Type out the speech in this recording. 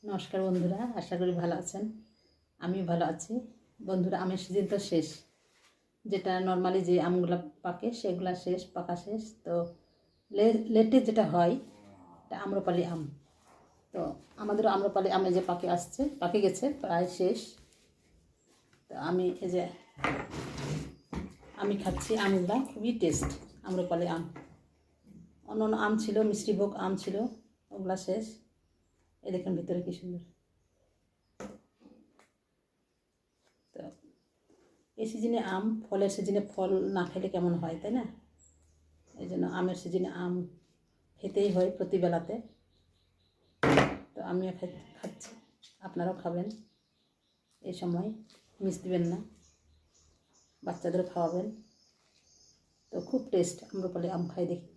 নমস্কার বন্ধুরা, আশা করি ভালো আছেন। আমি ভালো আছি। বন্ধুরা, আমের সিজন তো শেষ। যেটা নর্মালি যে আমগুলো পাকে সেগুলো শেষ, পাকা শেষ। তো লেটে যেটা হয় এটা আম্রপালি আম। তো আমাদেরও আম্রপালি আমে যে পাকে গেছে প্রায় শেষ। তো আমি খাচ্ছি আমগুলা, খুবই টেস্ট। আম্রপালি আম, অন্য আম ছিল, মিষ্টিভোগ আম ছিল, ওগুলা শেষ। এই দেখুন ভিতরে কি সুন্দর। তো এই সিজনে আম, ফলের সিজনে ফল না খেলে কেমন হয়, তাই না? এই জন্য আমের সিজনে আম খেতেই হয় প্রতিবেলাতে। তো আমিও খাচ্ছি, আপনারাও খাবেন। এই সময় মিস দিবেন না, বাচ্চাদেরও খাওয়াবেন। তো খুব টেস্ট আম্রপালি আম, খাই দেখি।